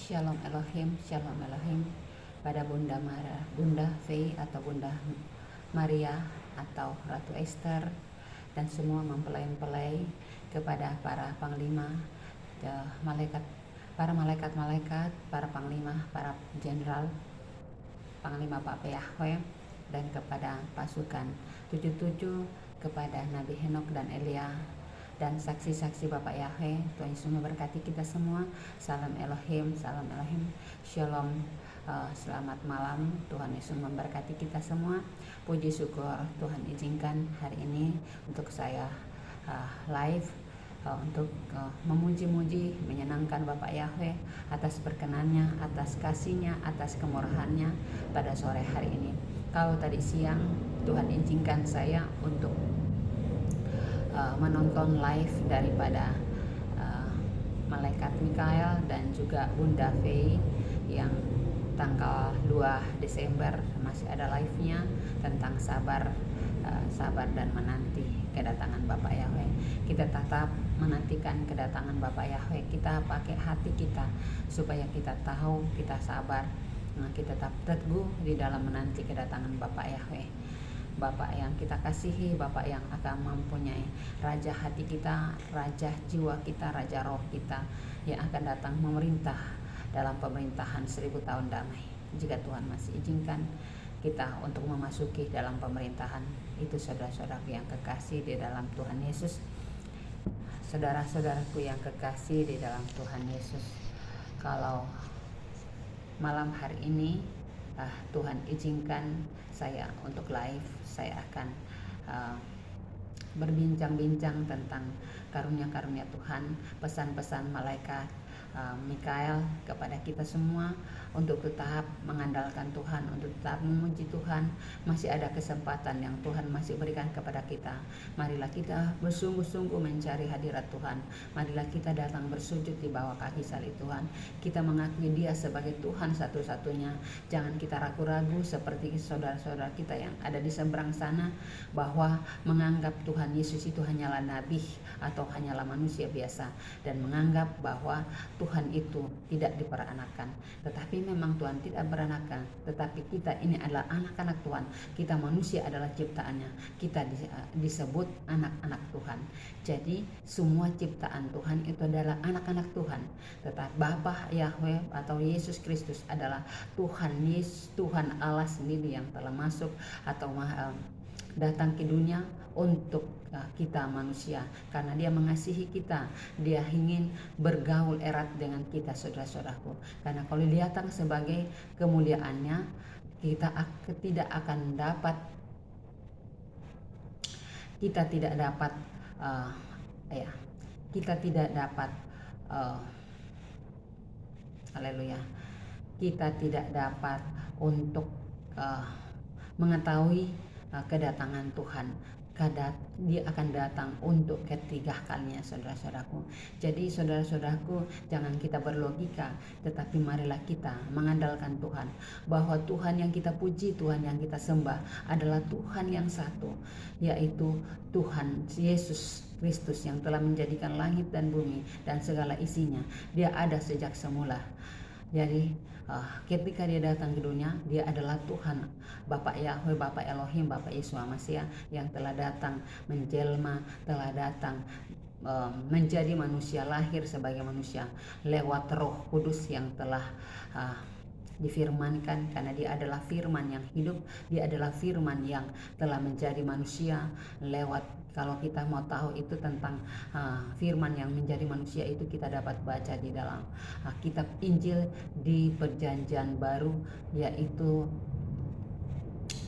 Shalom Elohim, Shalom Elohim pada Bunda Fei atau Bunda Maria atau Ratu Esther dan semua mempelai-mempelai, kepada para panglima, para malaikat-malaikat, para panglima, para jenderal, panglima Pak Yahweh, dan kepada pasukan 77, kepada Nabi Henok dan Elia, dan saksi-saksi Bapak Yahweh. Tuhan Yesus memberkati kita semua. Salam Elohim, salam Elohim, Shalom. Selamat malam, Tuhan Yesus memberkati kita semua. Puji syukur Tuhan izinkan hari ini untuk saya live untuk memuji-muji, menyenangkan Bapak Yahweh atas perkenannya, atas kasihnya, atas kemurahannya pada sore hari ini. Kalau tadi siang Tuhan izinkan saya untuk menonton live daripada Malaikat Mikael dan juga Bunda Fei yang tanggal 2 Desember masih ada live-nya tentang sabar dan menanti kedatangan Bapak Yahweh. Kita tetap menantikan kedatangan Bapak Yahweh. Kita pakai hati kita supaya kita tahu, kita sabar, kita tetap teguh di dalam menanti kedatangan Bapak Yahweh. Bapak yang kita kasihi, Bapak yang akan mempunyai raja hati kita, raja jiwa kita, raja roh kita, yang akan datang memerintah dalam pemerintahan 1000 tahun damai. Jika Tuhan masih izinkan kita untuk memasuki dalam pemerintahan itu, saudara-saudaraku yang kekasih di dalam Tuhan Yesus, saudara-saudaraku yang kekasih di dalam Tuhan Yesus, kalau malam hari ini Tuhan izinkan saya untuk live, saya akan berbincang-bincang tentang karunia-karunia Tuhan, pesan-pesan malaikat Mikael kepada kita semua untuk tetap mengandalkan Tuhan, untuk tetap memuji Tuhan. Masih ada kesempatan yang Tuhan masih berikan kepada kita. Marilah kita bersungguh-sungguh mencari hadirat Tuhan. Marilah kita datang bersujud di bawah kaki salib Tuhan. Kita mengakui Dia sebagai Tuhan satu-satunya. Jangan kita ragu-ragu seperti saudara-saudara kita yang ada di seberang sana, bahwa menganggap Tuhan Yesus itu hanyalah nabi atau hanyalah manusia biasa, dan menganggap bahwa Tuhan itu tidak diperanakan. Tetapi memang Tuhan tidak beranakan, tetapi kita ini adalah anak-anak Tuhan. Kita manusia adalah ciptaannya. Kita disebut anak-anak Tuhan. Jadi semua ciptaan Tuhan itu adalah anak-anak Tuhan. Tetapi Bapa Yahweh atau Yesus Kristus adalah Tuhan Tuhan Allah sendiri yang telah masuk atau datang ke dunia untuk kita manusia, karena Dia mengasihi kita. Dia ingin bergaul erat dengan kita, saudara-saudaraku, karena kalau Dia datang sebagai kemuliaannya, kita tidak akan dapat, kita tidak dapat haleluya, kita tidak dapat untuk mengetahui kedatangan Tuhan. Dia akan datang untuk ketiga kalinya, saudara-saudaraku. Jadi saudara-saudaraku, jangan kita berlogika, tetapi marilah kita mengandalkan Tuhan, bahwa Tuhan yang kita puji, Tuhan yang kita sembah adalah Tuhan yang satu, yaitu Tuhan Yesus Kristus yang telah menjadikan langit dan bumi dan segala isinya. Dia ada sejak semula. Jadi ketika Dia datang ke dunia, Dia adalah Tuhan, Bapak Yahweh, Bapak Elohim, Bapak Yeshua Mashiach yang telah datang menjelma, telah datang menjadi manusia, lahir sebagai manusia lewat Roh Kudus yang telah difirmankan, karena Dia adalah firman yang hidup. Dia adalah firman yang telah menjadi manusia lewat, kalau kita mau tahu itu tentang firman yang menjadi manusia, itu kita dapat baca di dalam kitab Injil di Perjanjian Baru, yaitu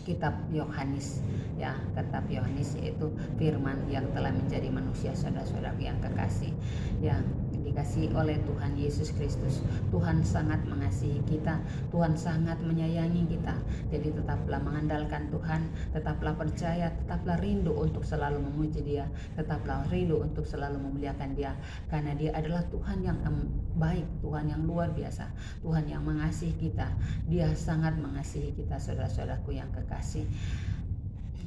kitab Yohanes, ya, kitab Yohanes, yaitu firman yang telah menjadi manusia, saudara-saudara yang kekasih, yang dikasihi oleh Tuhan Yesus Kristus. Tuhan sangat mengasihi kita, Tuhan sangat menyayangi kita. Jadi tetaplah mengandalkan Tuhan, tetaplah percaya, tetaplah rindu untuk selalu memuji Dia, tetaplah rindu untuk selalu memuliakan Dia, karena Dia adalah Tuhan yang baik, Tuhan yang luar biasa, Tuhan yang mengasihi kita. Dia sangat mengasihi kita, saudara-saudaraku yang kekasih.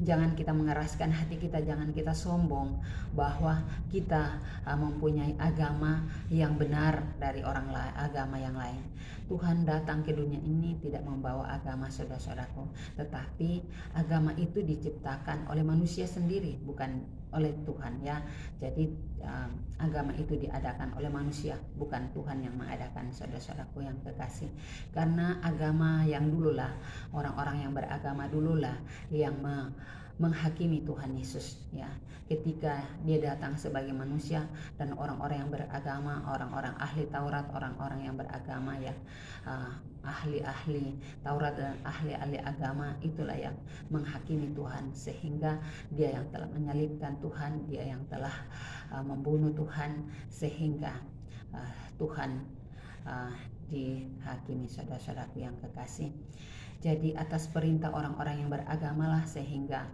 Jangan kita mengeraskan hati kita, jangan kita sombong bahwa kita mempunyai agama yang benar dari orang lain, agama yang lain. Tuhan datang ke dunia ini tidak membawa agama, saudara-saudaraku, tetapi agama itu diciptakan oleh manusia sendiri, bukan oleh Tuhan, ya. Jadi agama itu diadakan oleh manusia, bukan Tuhan yang mengadakan, saudara-saudaraku yang kekasih. Karena agama yang dululah, orang-orang yang beragama dululah yang menghakimi Tuhan Yesus, ya. Ketika dia datang sebagai manusia, dan orang-orang yang beragama, orang-orang ahli Taurat, orang-orang yang beragama, ya, ahli-ahli Taurat dan ahli-ahli agama, itulah yang menghakimi Tuhan, sehingga dia yang telah menyalibkan Tuhan, dia yang telah membunuh Tuhan, sehingga Tuhan dihakimi, saudara-saudaraku yang kekasih. Jadi atas perintah orang-orang yang beragamalah sehingga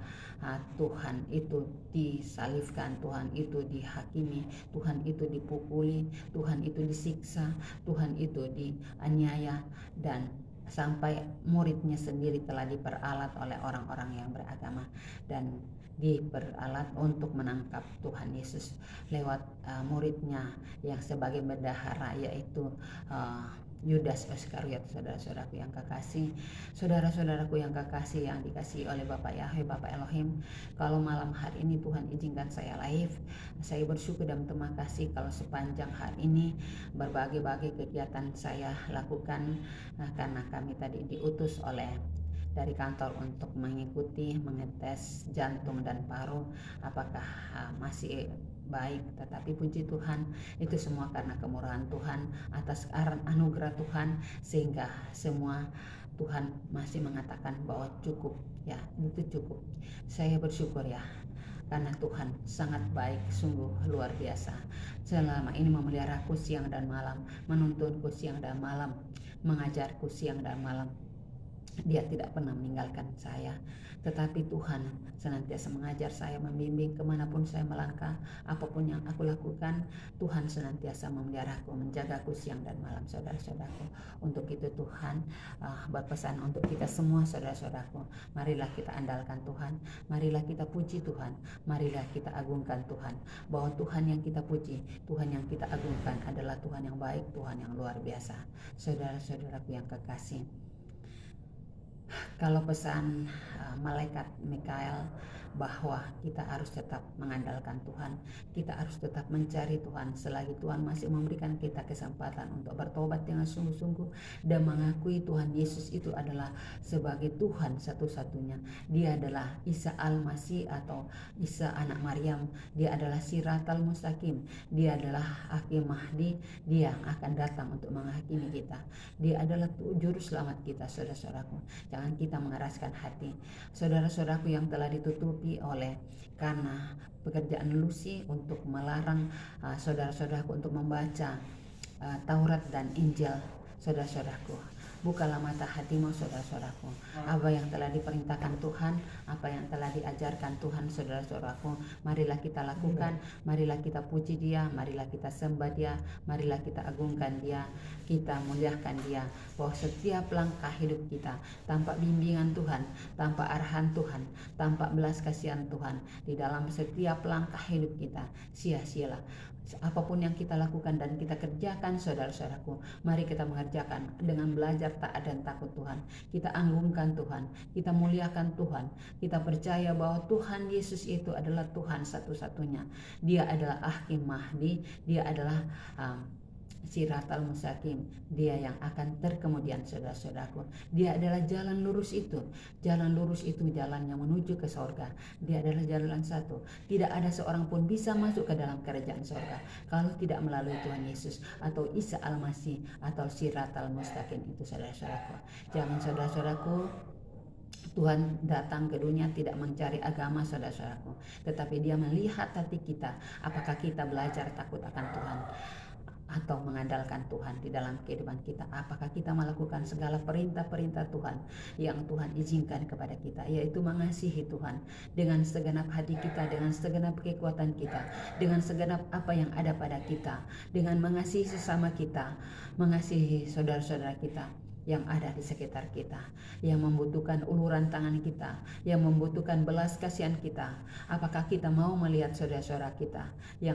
Tuhan itu disalibkan, Tuhan itu dihakimi, Tuhan itu dipukuli, Tuhan itu disiksa, Tuhan itu dianiaya, dan sampai muridnya sendiri telah diperalat oleh orang-orang yang beragama dan diperalat untuk menangkap Tuhan Yesus lewat muridnya yang sebagai bendahara, yaitu Yudas Iskariot, saudara-saudaraku yang kekasih. Saudara-saudaraku yang kekasih yang dikasihi oleh Bapak Yahweh, Bapak Elohim, kalau malam hari ini Tuhan izinkan saya live, saya bersyukur dan terima kasih kalau sepanjang hari ini berbagai-bagai kegiatan saya lakukan, karena kami tadi diutus oleh dari kantor untuk mengikuti mengetes jantung dan paru apakah masih baik. Tetapi puji Tuhan, itu semua karena kemurahan Tuhan, atas anugerah Tuhan, sehingga semua Tuhan masih mengatakan bahwa cukup, ya, itu cukup. Saya bersyukur, ya, karena Tuhan sangat baik, sungguh luar biasa. Selama ini memeliharaku siang dan malam, menuntunku siang dan malam, mengajarku siang dan malam. Dia tidak pernah meninggalkan saya, tetapi Tuhan senantiasa mengajar saya, membimbing kemanapun saya melangkah, apapun yang aku lakukan, Tuhan senantiasa memeliharaku, menjagaku siang dan malam, saudara-saudaraku. Untuk itu Tuhan berpesan untuk kita semua, saudara-saudaraku, marilah kita andalkan Tuhan, marilah kita puji Tuhan, marilah kita agungkan Tuhan, bahwa Tuhan yang kita puji, Tuhan yang kita agungkan adalah Tuhan yang baik, Tuhan yang luar biasa. Saudara-saudaraku yang kekasih, kalau pesan malaikat Mikael bahwa kita harus tetap mengandalkan Tuhan, kita harus tetap mencari Tuhan selagi Tuhan masih memberikan kita kesempatan untuk bertobat dengan sungguh-sungguh dan mengakui Tuhan Yesus itu adalah sebagai Tuhan satu-satunya. Dia adalah Isa Al-Masih atau Isa anak Maryam, dia adalah Siratal Mustaqim, dia adalah Hakim Mahdi, dia akan datang untuk menghakimi kita, dia adalah juru selamat kita, saudara-saudaraku. Jangan kita mengeraskan hati, saudara-saudaraku yang telah ditutupi oleh karena pekerjaan Lucy untuk melarang saudara-saudaraku untuk membaca Taurat dan Injil. Saudara-saudaraku, bukalah mata hatimu, saudara-saudaraku. Apa yang telah diperintahkan Tuhan, apa yang telah diajarkan Tuhan, saudara-saudaraku, marilah kita lakukan, marilah kita puji Dia, marilah kita sembah Dia, marilah kita agungkan Dia, kita muliakan Dia, bahwa setiap langkah hidup kita tanpa bimbingan Tuhan, tanpa arahan Tuhan, tanpa belas kasihan Tuhan, di dalam setiap langkah hidup kita sia-sialah. Apapun yang kita lakukan dan kita kerjakan, saudara-saudaraku, mari kita mengerjakan dengan belajar taat dan takut Tuhan. Kita anggungkan Tuhan, kita muliakan Tuhan, kita percaya bahwa Tuhan Yesus itu adalah Tuhan satu-satunya. Dia adalah Hakim Mahdi, dia adalah Siratal Mustaqim, dia yang akan terkemudian, saudara-saudaraku. Dia adalah jalan lurus itu. Jalan lurus itu jalan yang menuju ke sorga. Dia adalah jalan satu. Tidak ada seorang pun bisa masuk ke dalam kerajaan sorga kalau tidak melalui Tuhan Yesus atau Isa Al-Masih atau Siratal Mustaqim itu, saudara-saudaraku. Jangan, saudara-saudaraku, Tuhan datang ke dunia tidak mencari agama, saudara-saudaraku, tetapi Dia melihat hati kita, apakah kita belajar takut akan Tuhan atau mengandalkan Tuhan di dalam kehidupan kita. Apakah kita melakukan segala perintah-perintah Tuhan yang Tuhan izinkan kepada kita, yaitu mengasihi Tuhan dengan segenap hati kita, dengan segenap kekuatan kita, dengan segenap apa yang ada pada kita, dengan mengasihi sesama kita, mengasihi saudara-saudara kita yang ada di sekitar kita, yang membutuhkan uluran tangan kita, yang membutuhkan belas kasihan kita. Apakah kita mau melihat saudara-saudara kita yang